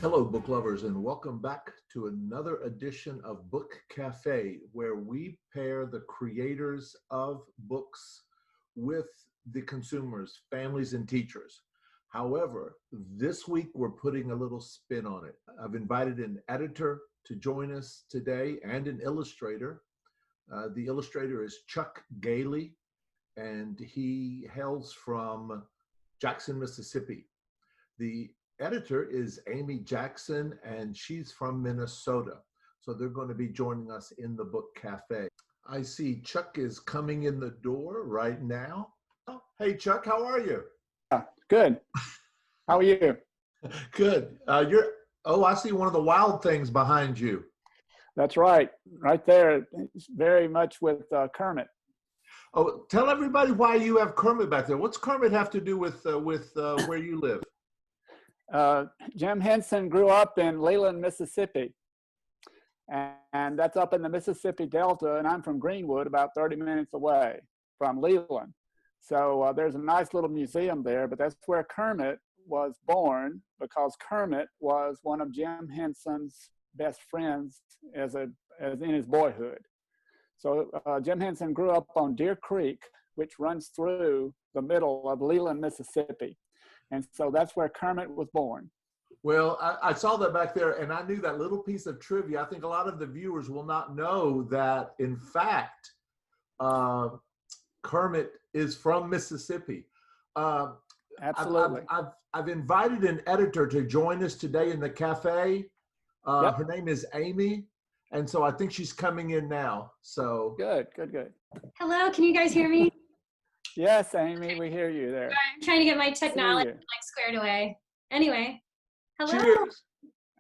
Hello, book lovers, and welcome back to another edition of Book Cafe, where we pair the creators of books with the consumers, families, and teachers. However, this week we're putting a little spin on it. I've invited an editor to join us today and an illustrator. The illustrator is Chuck Galey, and he hails from Jackson, Mississippi. The editor is Aimee Jackson, and she's from Minnesota. So they're going to be joining us in the Book Cafe. I see Chuck is coming in the door right now. Oh, hey, Chuck, how are you? Good. How are you? Good. I see one of the wild things behind you. That's right. Right there. It's very much with Kermit. Oh, tell everybody why you have Kermit back there. What's Kermit have to do with where you live? Jim Henson grew up in Leland, Mississippi, and that's up in the Mississippi Delta, and I'm from Greenwood, about 30 minutes away from Leland. So there's a nice little museum there, but that's where Kermit was born, because Kermit was one of Jim Henson's best friends as in his boyhood. So Jim Henson grew up on Deer Creek, which runs through the middle of Leland, Mississippi. And so that's where Kermit was born. Well, I saw that back there, and I knew that little piece of trivia. I think a lot of the viewers will not know that, in fact, Kermit is from Mississippi. Absolutely. I've invited an editor to join us today in the cafe. Yep. Her name is Aimee, and so I think she's coming in now. So Good. Hello, can you guys hear me? Yes, Aimee, we hear you there. I'm trying to get my technology squared away. Anyway, hello. Cheers.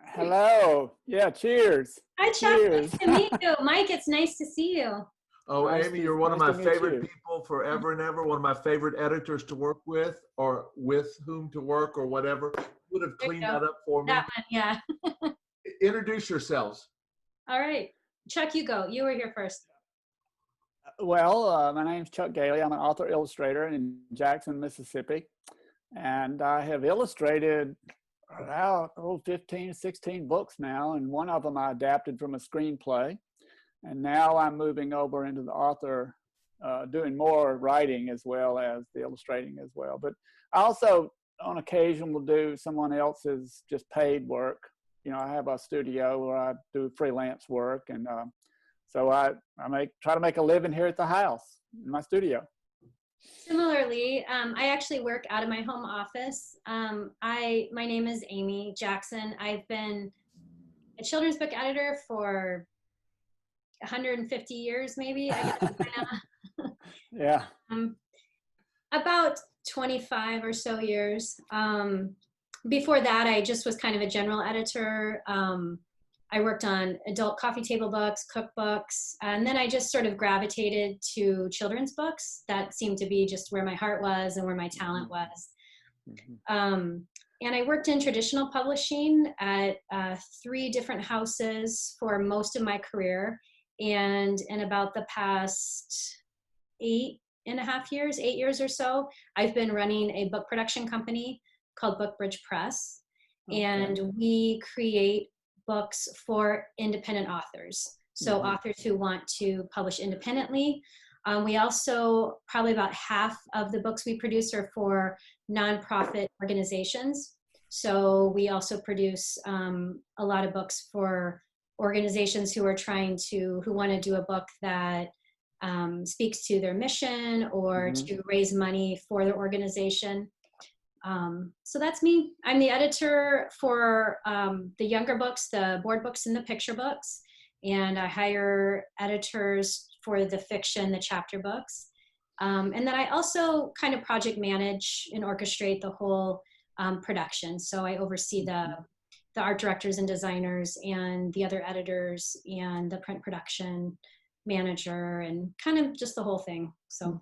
Hello. Yeah, cheers. Hi, Chuck. Cheers. Nice to meet you. Mike, it's nice to see you. Oh, Nice Aimee, you're one of my to meet favorite you. people forever and ever, one of my favorite editors to work with, or with whom to work, or whatever. You would have There you cleaned go. that up for me. That one, yeah. Introduce yourselves. All right. Chuck, you go. You were here first. Well, my name's Chuck Galey. I'm an author illustrator in Jackson, Mississippi. And I have illustrated about 15, 16 books now. And one of them I adapted from a screenplay. And now I'm moving over into the author, doing more writing as well as the illustrating as well. But I also, on occasion, will do someone else's just paid work. You know, I have a studio where I do freelance work, and so I try to make a living here at the house in my studio. Similarly, I actually work out of my home office. My name is Aimee Jackson. I've been a children's book editor for 150 years, maybe. I guess. Yeah. About 25 or so years. Before that, I just was kind of a general editor. I worked on adult coffee table books, cookbooks, and then I just sort of gravitated to children's books. That seemed to be just where my heart was and where my talent was. And I worked in traditional publishing at 3 different houses for most of my career. And in about the past 8 years or so, I've been running a book production company called Bookbridge Press. Okay. And we create books for independent authors. So authors who want to publish independently. We also, probably about half of the books we produce are for nonprofit organizations. So we also produce a lot of books for organizations who want to do a book that speaks to their mission or to raise money for their organization. So that's me. I'm the editor for the younger books, the board books, and the picture books. And I hire editors for the fiction, the chapter books. And then I also kind of project manage and orchestrate the whole production. So I oversee the art directors and designers and the other editors and the print production manager and kind of just the whole thing. So.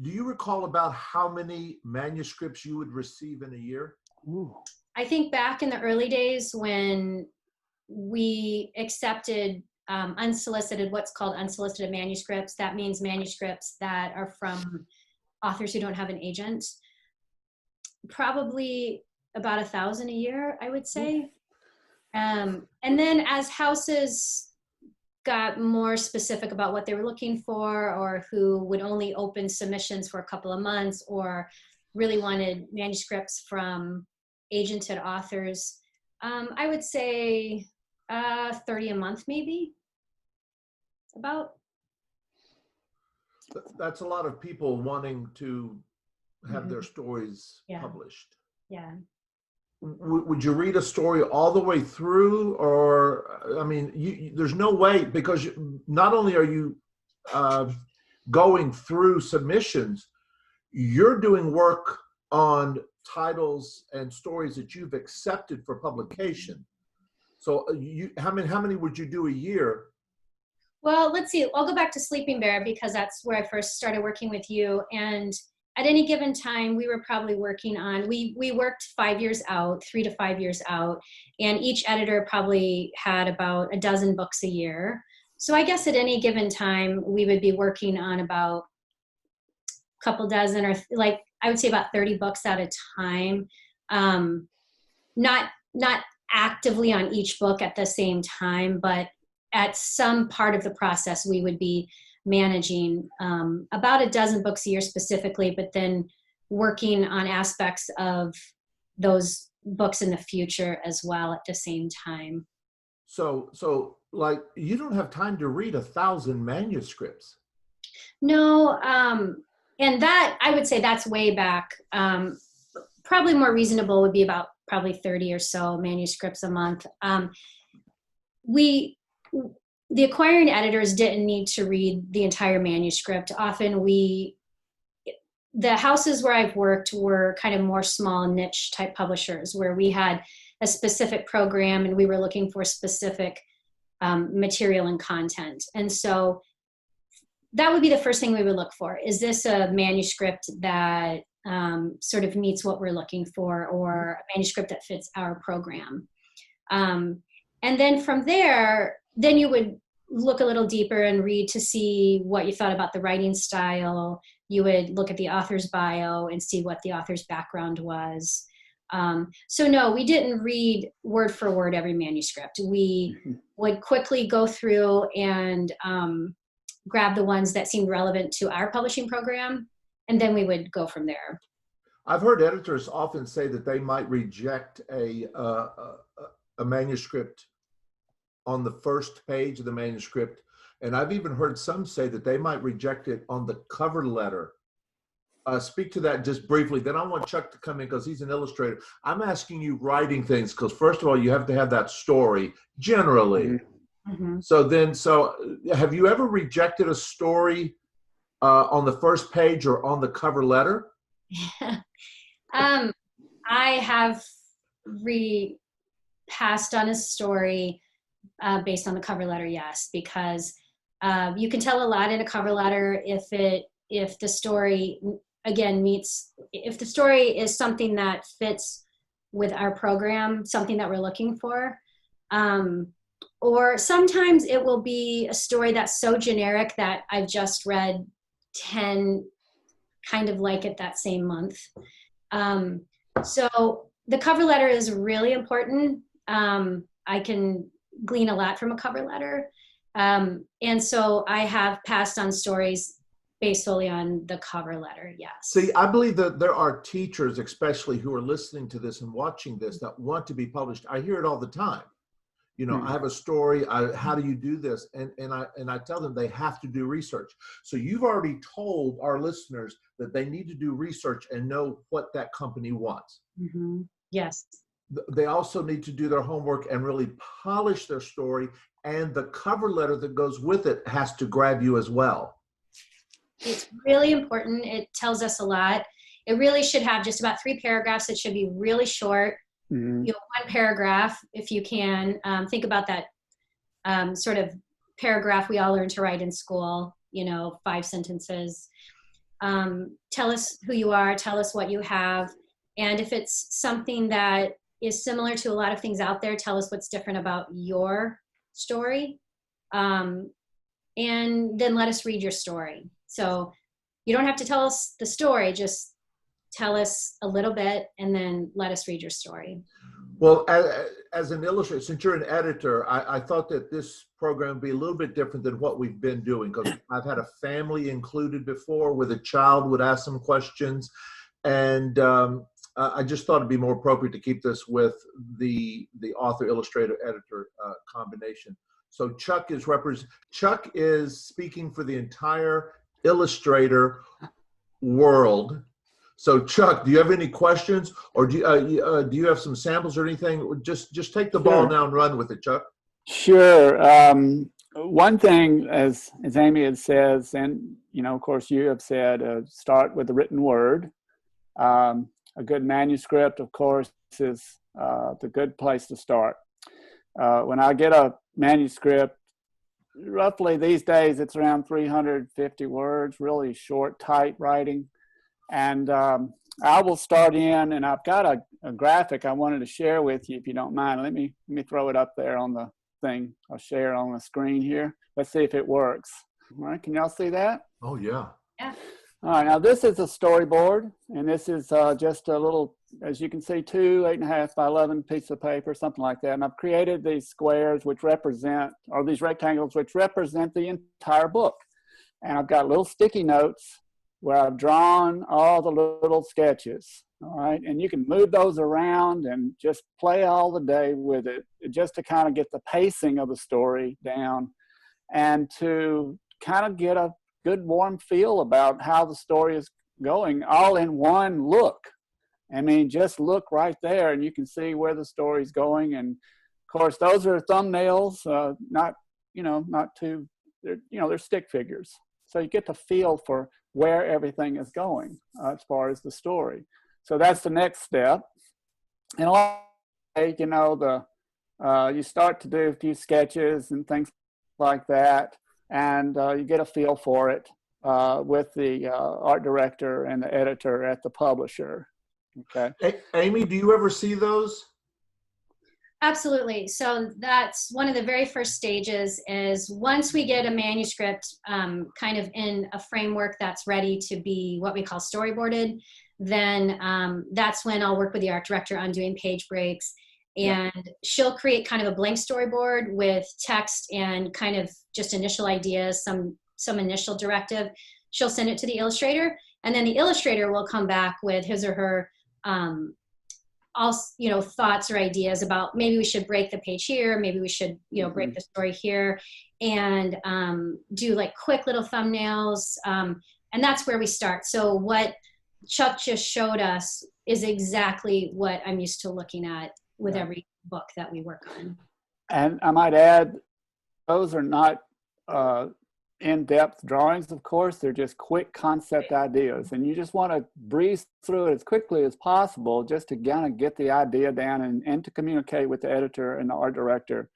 Do you recall about how many manuscripts you would receive in a year? Ooh. I think back in the early days when we accepted what's called unsolicited manuscripts. That means manuscripts that are from authors who don't have an agent. Probably about 1,000 a year, I would say. And then as houses got more specific about what they were looking for, or who would only open submissions for a couple of months, or really wanted manuscripts from agented authors, I would say 30 a month, maybe, about. That's a lot of people wanting to have their stories published. Yeah. Would you read a story all the way through, or I mean, there's no way, because not only are you going through submissions, you're doing work on titles and stories that you've accepted for publication. So how many would you do a year? Well, let's see. I'll go back to Sleeping Bear because that's where I first started working with you. And at any given time, we were probably working on, we worked 5 years out, 3 to 5 years out, and each editor probably had about a dozen books a year. So I guess at any given time, we would be working on about a couple dozen, or like, I would say about 30 books at a time. Not actively on each book at the same time, but at some part of the process, we would be managing about a dozen books a year specifically, but then working on aspects of those books in the future as well at the same time. So like, you don't have time to read 1,000 manuscripts. No, and that, I would say that's way back. Probably more reasonable would be about probably 30 or so manuscripts a month. The acquiring editors didn't need to read the entire manuscript. Often the houses where I've worked were kind of more small niche type publishers where we had a specific program and we were looking for specific material and content. And so that would be the first thing we would look for. Is this a manuscript that sort of meets what we're looking for, or a manuscript that fits our program? And then from there, then you would look a little deeper and read to see what you thought about the writing style. You would look at the author's bio and see what the author's background was. So no, we didn't read word for word every manuscript. We would quickly go through and grab the ones that seemed relevant to our publishing program, and then we would go from there. I've heard editors often say that they might reject a manuscript on the first page of the manuscript. And I've even heard some say that they might reject it on the cover letter. Speak to that just briefly. Then I want Chuck to come in because he's an illustrator. I'm asking you writing things because first of all, you have to have that story generally. Mm-hmm. So have you ever rejected a story on the first page or on the cover letter? I have passed on a story based on the cover letter, yes, because you can tell a lot in a cover letter if the story again if the story is something that fits with our program, something that we're looking for. Or sometimes it will be a story that's so generic that I've just read 10 kind of like it that same month. So the cover letter is really important. I can glean a lot from a cover letter. And so I have passed on stories based solely on the cover letter, yes. See, I believe that there are teachers, especially who are listening to this and watching this, that want to be published. I hear it all the time. You know, I have a story, how do you do this? And I tell them they have to do research. So you've already told our listeners that they need to do research and know what that company wants. Mm-hmm. Yes. They also need to do their homework and really polish their story, and the cover letter that goes with it has to grab you as well. It's really important. It tells us a lot. It really should have just about 3 paragraphs. It should be really short. Mm-hmm. You know, 1 paragraph, if you can. Think about that sort of paragraph we all learn to write in school, 5 sentences. Tell us who you are, tell us what you have. And if it's something that is similar to a lot of things out there, tell us what's different about your story. And then let us read your story. So you don't have to tell us the story, just tell us a little bit, and then let us read your story. Well, as an illustrator, since you're an editor, I thought that this program would be a little bit different than what we've been doing, because I've had a family included before where the child would ask some questions. And I just thought it'd be more appropriate to keep this with the author, illustrator, editor combination. So Chuck is speaking for the entire illustrator world. So Chuck, do you have any questions, or do you have some samples or anything? Just take the ball now and run with it, Chuck. Sure. One thing, as Aimee had says, and of course you have said, start with the written word. A good manuscript, of course, is the good place to start. When I get a manuscript, roughly these days it's around 350 words, really short, tight writing. And I will start in, and I've got a graphic I wanted to share with you, if you don't mind. Let me throw it up there on the thing. I'll share on the screen here. Let's see if it works. All right, can y'all see that? Oh, yeah. Yeah. All right, now this is a storyboard, and this is just a little, as you can see, 2 8.5 by 11 piece of paper, something like that. And I've created these squares which represent, or these rectangles which represent the entire book. And I've got little sticky notes where I've drawn all the little sketches, all right? And you can move those around and just play all the day with it, just to kind of get the pacing of the story down and to kind of get a good warm feel about how the story is going, all in one look. I mean, just look right there and you can see where the story's going. And of course, those are thumbnails, not too, they're stick figures. So you get the feel for where everything is going as far as the story. So that's the next step. And you start to do a few sketches and things like that, and you get a feel for it with the art director and the editor at the publisher. Okay. Aimee, do you ever see those? Absolutely. So that's one of the very first stages, is once we get a manuscript kind of in a framework that's ready to be what we call storyboarded, then that's when I'll work with the art director on doing page breaks. And she'll create kind of a blank storyboard with text and kind of just initial ideas, some initial directive. She'll send it to the illustrator, and then the illustrator will come back with his or her thoughts or ideas about, maybe we should break the page here, maybe we should break the story here, and do like quick little thumbnails, and that's where we start. So what Chuck just showed us is exactly what I'm used to looking at with every book that we work on. And I might add, those are not in-depth drawings, of course. They're just quick concept ideas, and you just want to breeze through it as quickly as possible just to kind of get the idea down and to communicate with the editor and the art director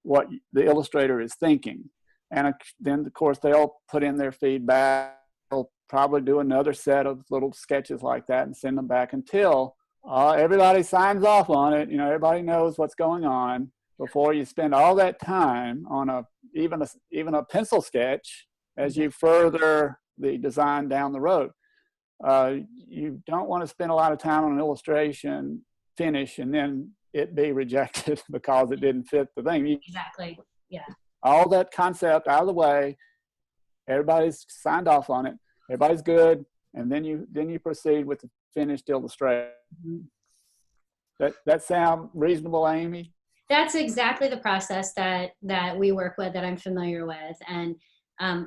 what the illustrator is thinking. And then, of course, they'll put in their feedback. They'll probably do another set of little sketches like that and send them back until everybody signs off on it. Everybody knows what's going on before you spend all that time on even a pencil sketch as you further the design down the road. You don't want to spend a lot of time on an illustration finish and then it be rejected because it didn't fit the thing. Exactly. Yeah. All that concept out of the way, everybody's signed off on it, everybody's good, and then you proceed with the finished illustration. That sound reasonable, Aimee? That's exactly the process that we work with, that I'm familiar with. And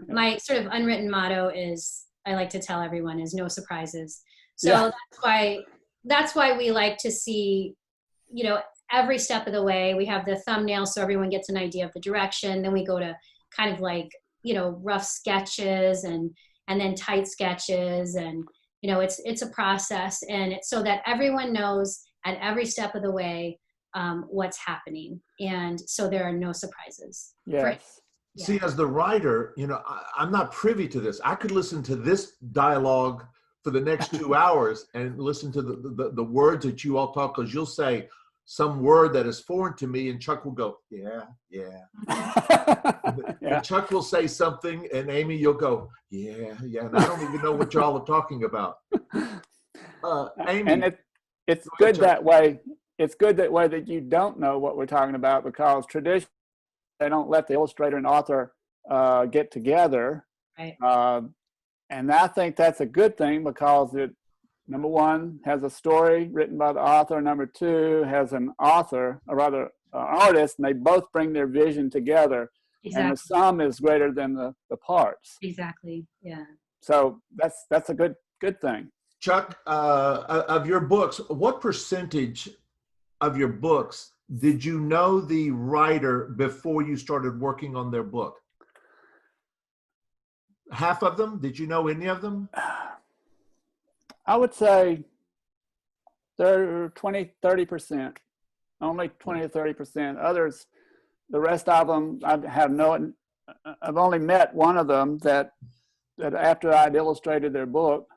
my sort of unwritten motto is, I like to tell everyone, is no surprises. So that's why we like to see, every step of the way. We have the thumbnail so everyone gets an idea of the direction. Then we go to kind of like, rough sketches and then tight sketches. And, it's a process, and it's so that everyone knows at every step of the way what's happening. And so there are no surprises. Yes. See, as the writer, I'm not privy to this. I could listen to this dialogue for the next 2 hours and listen to the words that you all talk, because you'll say some word that is foreign to me, and Chuck will go, yeah. And Chuck will say something, and Aimee, you'll go, yeah. And I don't even know what y'all are talking about. Aimee, And it's good that way. It's good that way that you don't know what we're talking about, because traditionally they don't let the illustrator and author get together. Right. And I think that's a good thing, because it, number one, has a story written by the author. Number two, has an author, or rather artist, and they both bring their vision together. Exactly. And the sum is greater than the parts. Exactly. Yeah. So that's a good thing. Chuck, of your books, what percentage of your books did you know the writer before you started working on their book? Half of them? Did you know any of them? I would say they're 20-30%, only 20 to 30%. Others, the rest of them, I've only met one of them that after I'd illustrated their book,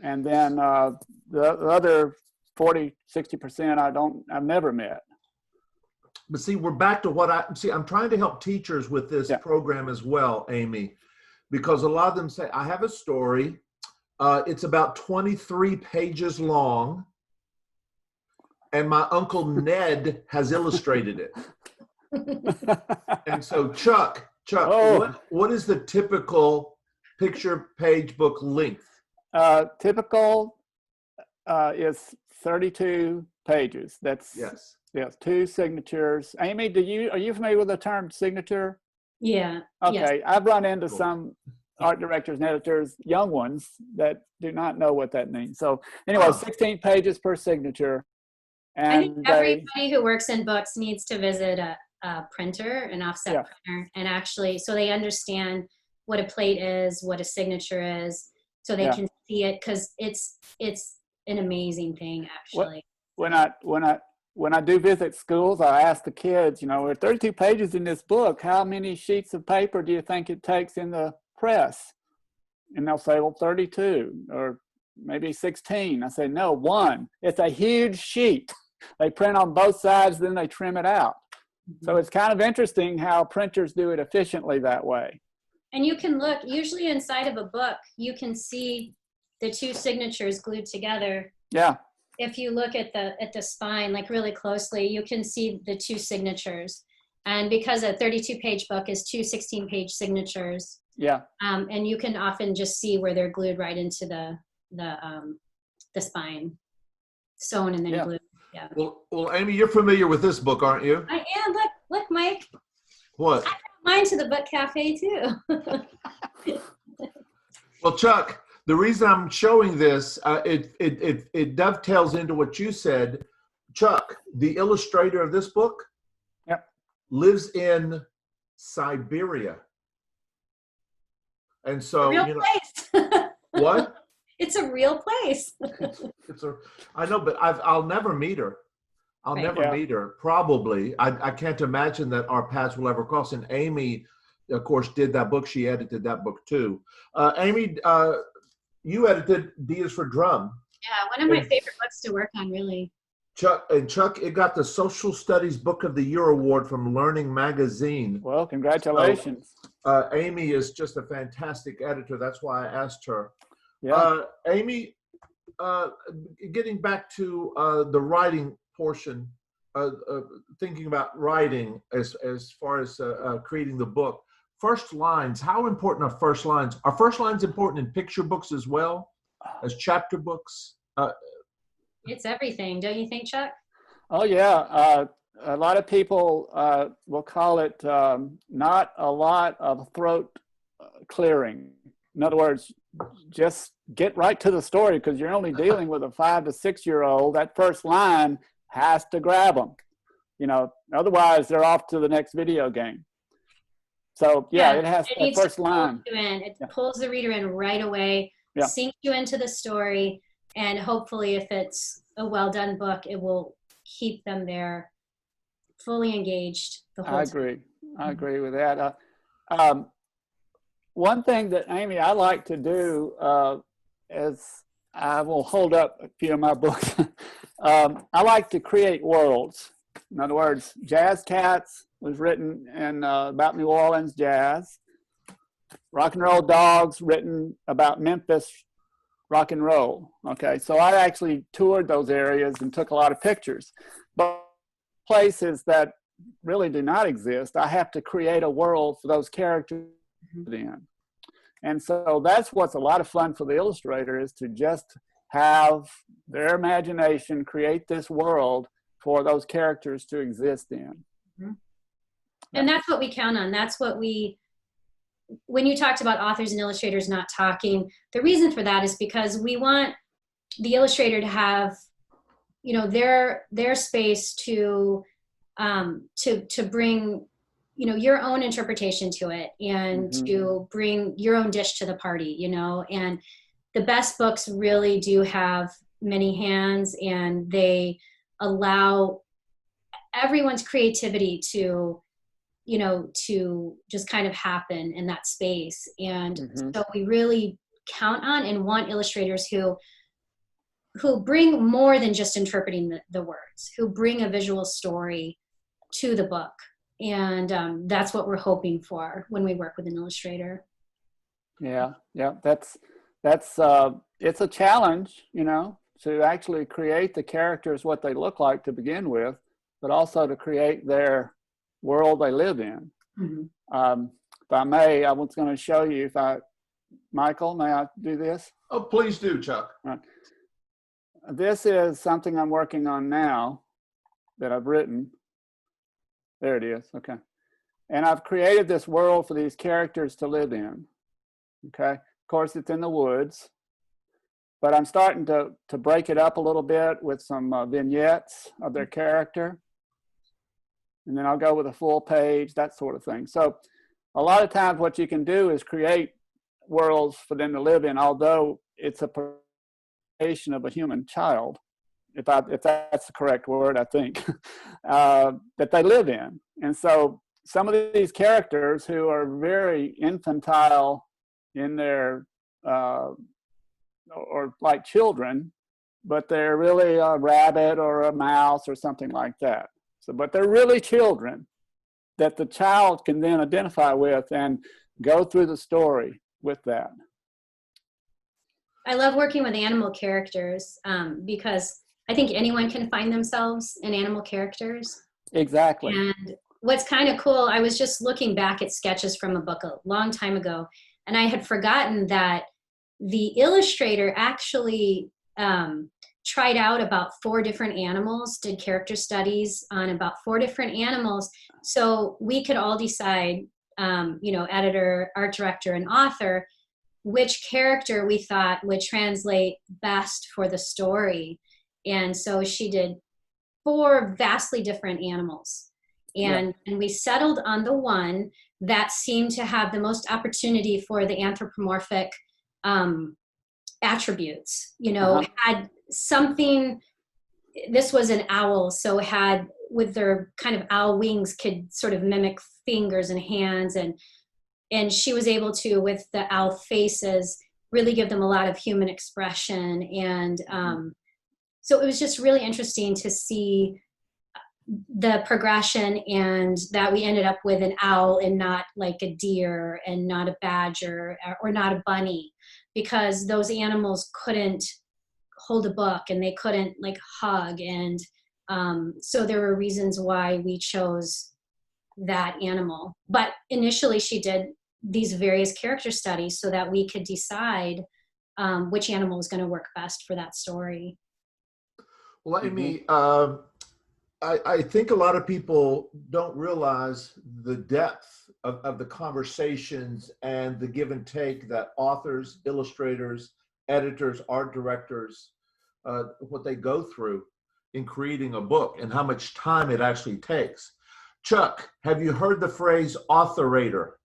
and then the other 40-60% I've never met. But see, we're back to what I'm trying to help teachers with this program as well, Aimee, because a lot of them say, I have a story. It's about 23 pages long, and my Uncle Ned has illustrated it. And so, Chuck, what is the typical picture page book length? Typical is 32 pages. That's yes, 2 signatures. Aimee, are you familiar with the term signature? Yeah. Okay, yes. I've run into some art directors and editors, young ones, that do not know what that means. So anyway, 16 pages per signature. And I think everybody who works in books needs to visit a printer, an offset printer, and actually, so they understand what a plate is, what a signature is, so they can see it, because it's an amazing thing, actually. When I do visit schools, I ask the kids, there are 32 pages in this book. How many sheets of paper do you think it takes in the press? And they'll say, well, 32 or maybe 16. I say, no, 1. It's a huge sheet. They print on both sides, then they trim it out. Mm-hmm. So it's kind of interesting how printers do it efficiently that way. And you can look, usually inside of a book, you can see the 2 signatures glued together. Yeah. If you look at the spine, like really closely, you can see the 2 signatures. And because a 32-page book is 2 16-page signatures, and you can often just see where they're glued right into the spine, sewn and then glued. Yeah. Well, Aimee, you're familiar with this book, aren't you? I am. Look, Mike. What? I brought mine to the book cafe too. Well, Chuck, the reason I'm showing this, it dovetails into what you said. Chuck, the illustrator of this book, lives in Siberia, and so real place. What? It's a real place. I know, but I'll never meet her. I'll never meet her. Probably, I can't imagine that our paths will ever cross. And Aimee, of course, did that book. She edited that book too. Aimee, you edited D is for Drum. Yeah, one of my favorite books to work on, really. Chuck, it got the Social Studies Book of the Year award from Learning Magazine. Well, congratulations. So, Aimee is just a fantastic editor. That's why I asked her. Yeah. Aimee, getting back to the writing portion, thinking about writing as far as creating the book, first lines, how important are first lines? Are first lines important in picture books as well as chapter books? It's everything, don't you think, Chuck? Oh, yeah. A lot of people will call it not a lot of throat clearing. In other words, just get right to the story, because you're only dealing with a 5 to 6 year old. That first line has to grab them. Otherwise they're off to the next video game. So it has that first line. It pulls the reader in right away, sinks you into the story, and hopefully if it's a well done book, it will keep them there fully engaged the whole time. I agree with that. One thing that, Aimee, I like to do is I will hold up a few of my books. I like to create worlds. In other words, Jazz Cats was written in about New Orleans jazz. Rock and Roll Dogs, written about Memphis rock and roll. Okay, so I actually toured those areas and took a lot of pictures. But places that really do not exist, I have to create a world for those characters in. And so that's what's a lot of fun for the illustrator, is to just have their imagination create this world for those characters to exist in. Mm-hmm. And that's what we count on. That's what when you talked about authors and illustrators not talking, the reason for that is because we want the illustrator to have, their space to bring, your own interpretation to it, and to bring your own dish to the party, and the best books really do have many hands, and they allow everyone's creativity to just kind of happen in that space. And so we really count on and want illustrators who bring more than just interpreting the words, who bring a visual story to the book. And that's what we're hoping for when we work with an illustrator. Yeah, that's it's a challenge, to actually create the characters what they look like to begin with, but also to create their world they live in. If I may, I was going to show you, Michael, may I do this? Oh, please do, Chuck. Right. This is something I'm working on now that I've written. There it is. Okay. And I've created this world for these characters to live in. Okay. Of course, it's in the woods, but I'm starting to break it up a little bit with some vignettes of their character. And then I'll go with a full page, that sort of thing. So a lot of times what you can do is create worlds for them to live in, although it's a creation of a human child, if that's the correct word, I think, that they live in. And so some of these characters who are very infantile in their, or like children, but they're really a rabbit or a mouse or something like that. So, but they're really children that the child can then identify with and go through the story with that. I love working with animal characters because I think anyone can find themselves in animal characters. Exactly. And what's kind of cool, I was just looking back at sketches from a book a long time ago, and I had forgotten that the illustrator actually tried out about 4 different animals, did character studies on about 4 different animals, so we could all decide, editor, art director, and author, which character we thought would translate best for the story. And so she did 4 vastly different animals. And we settled on the one that seemed to have the most opportunity for the anthropomorphic attributes, had something. This was an owl, so had, with their kind of owl wings, could sort of mimic fingers and hands, and she was able to, with the owl faces, really give them a lot of human expression. And so it was just really interesting to see the progression, and that we ended up with an owl and not like a deer, and not a badger, or not a bunny, because those animals couldn't hold a book and they couldn't like hug. And so there were reasons why we chose that animal. But initially she did these various character studies so that we could decide which animal was going to work best for that story. Well, Aimee, I think a lot of people don't realize the depth of the conversations and the give and take that authors, illustrators, editors, art directors, what they go through in creating a book, and how much time it actually takes. Chuck, have you heard the phrase author-rater?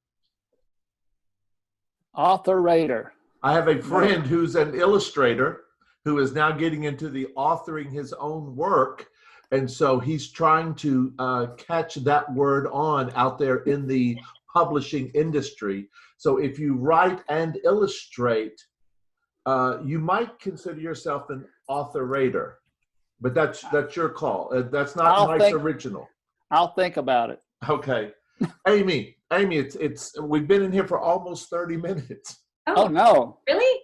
Author-rater. I have a friend who's an illustrator who is now getting into the authoring his own work. And so he's trying to catch that word on out there in the publishing industry. So if you write and illustrate, you might consider yourself an author-rater, but that's your call. That's not Mike's original. I'll think about it. Okay. Aimee, it's we've been in here for almost 30 minutes. Oh no. Really?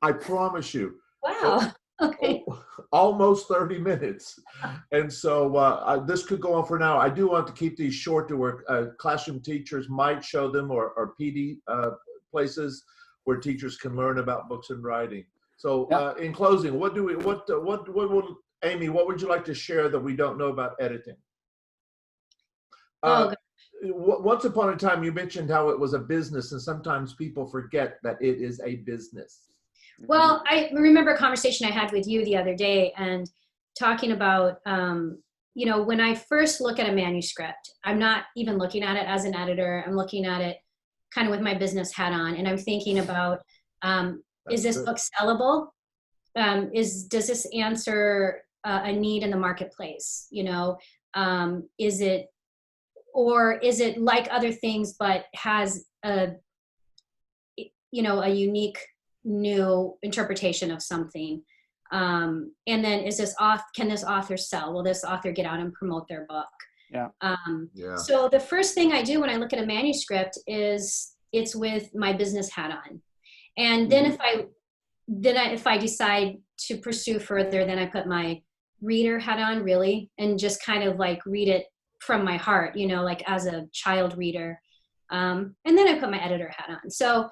I promise you. Wow. Okay. Almost 30 minutes. And so this could go on for now. I do want to keep these short to where classroom teachers might show them, or PD places where teachers can learn about books and writing. So in closing, what would, Aimee, what would you like to share that we don't know about editing? Once upon a time, you mentioned how it was a business, and sometimes people forget that it is a business. Well, I remember a conversation I had with you the other day, and talking about, you know, when I first look at a manuscript, I'm not even looking at it as an editor. I'm looking at it kind of with my business hat on, and I'm thinking about, is this book sellable? Does this answer a need in the marketplace? You know, is it like other things, but has a, you know, a unique new interpretation of something? And then can this author sell? Will this author get out and promote their book? Yeah. So the first thing I do when I look at a manuscript is it's with my business hat on. And then if I decide to pursue further, then I put my reader hat on, really, and just kind of like read it from my heart, you know, like as a child reader. And then I put my editor hat on. So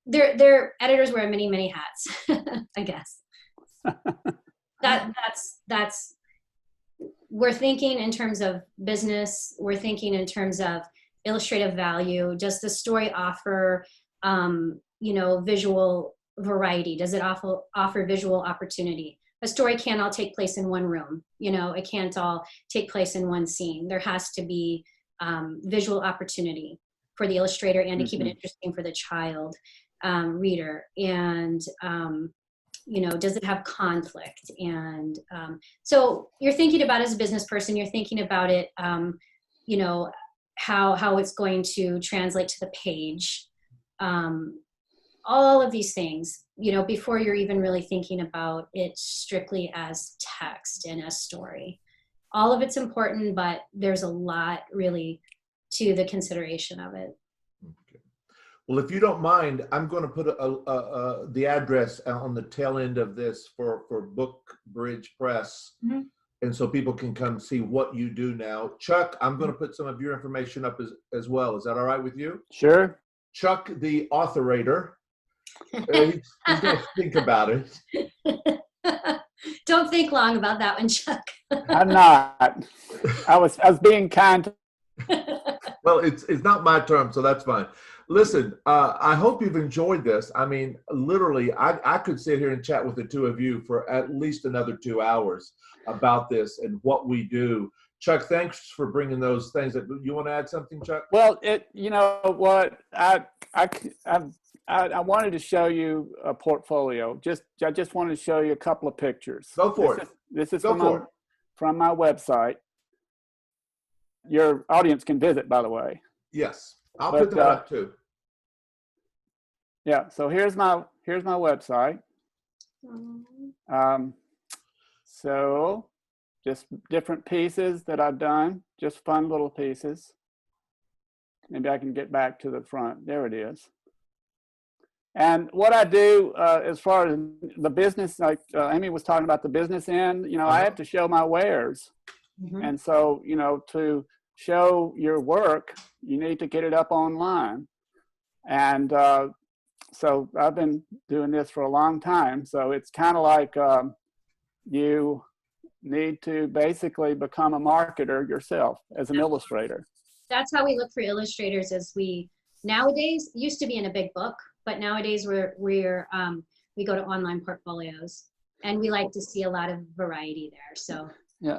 their editors wear many, many hats, I guess. That's we're thinking in terms of business. We're thinking in terms of illustrative value. Does the story offer, you know, visual variety? Does it offer visual opportunity? A story can't all take place in one room. You know, it can't all take place in one scene. There has to be visual opportunity for the illustrator, and to keep it interesting for the child reader. And you know, does it have conflict? And so you're thinking about it as a business person. You're thinking about it, you know, how it's going to translate to the page. All of these things, you know, before you're even really thinking about it strictly as text and as story. All of it's important, but there's a lot really to the consideration of it. Okay. Well, if you don't mind, I'm going to put the address on the tail end of this for Book Bridge Press. And so people can come see what you do now. Chuck, I'm going to put some of your information up as well. Is that all right with you? Sure. Chuck, the author-rater. He's going to think about it. Don't think long about that one, Chuck. I'm not. I was being kind. Well, it's not my term, so that's fine. Listen, I hope you've enjoyed this. I mean, literally, I could sit here and chat with the two of you for at least another 2 hours about this and what we do. Chuck, thanks for bringing those things. You want to add something, Chuck? Well, you know what, I wanted to show you a portfolio. I just wanted to show you a couple of pictures. Go for it. This is from my website. Your audience can visit, by the way. Yes, I'll put that up too. Yeah. So here's my website. So just different pieces that I've done, just fun little pieces. Maybe I can get back to the front. There it is. And what I do as far as the business, like Aimee was talking about the business end, you know, I have to show my wares. And so, you know, to show your work, you need to get it up online. And so I've been doing this for a long time. So it's kind of like you need to basically become a marketer yourself as an illustrator. That's how we look for illustrators. As we nowadays used to be in a big book, but nowadays we go to online portfolios, and we like to see a lot of variety there. So yeah,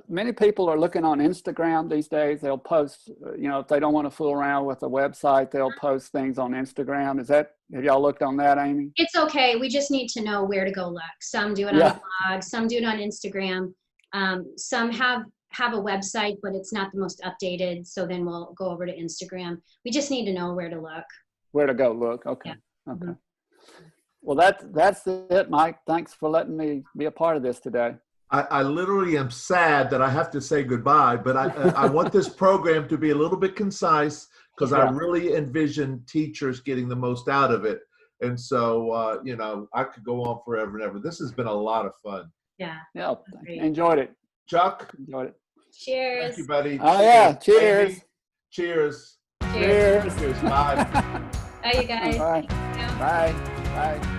many people are looking on Instagram these days. They'll post, you know, if they don't want to fool around with a website, they'll post things on Instagram. Have y'all looked on that, Aimee? It's okay. We just need to know where to go look. Some do it on the blog, some do it on Instagram. Some have a website, but it's not the most updated. So then we'll go over to Instagram. We just need to know where to look. Where to go look. Okay. Yeah. Okay. Well, that's it, Mike. Thanks for letting me be a part of this today. I literally am sad that I have to say goodbye, but I want this program to be a little bit concise, because I really envision teachers getting the most out of it. And so, you know, I could go on forever and ever. This has been a lot of fun. Yeah. Yeah, Great. enjoyed it. Chuck, Enjoyed it. Cheers. thank you, buddy. Oh yeah, cheers. Aimee, cheers. Cheers. Cheers. Cheers. Bye. Bye, you guys. Bye. Thank you. Bye. Bye.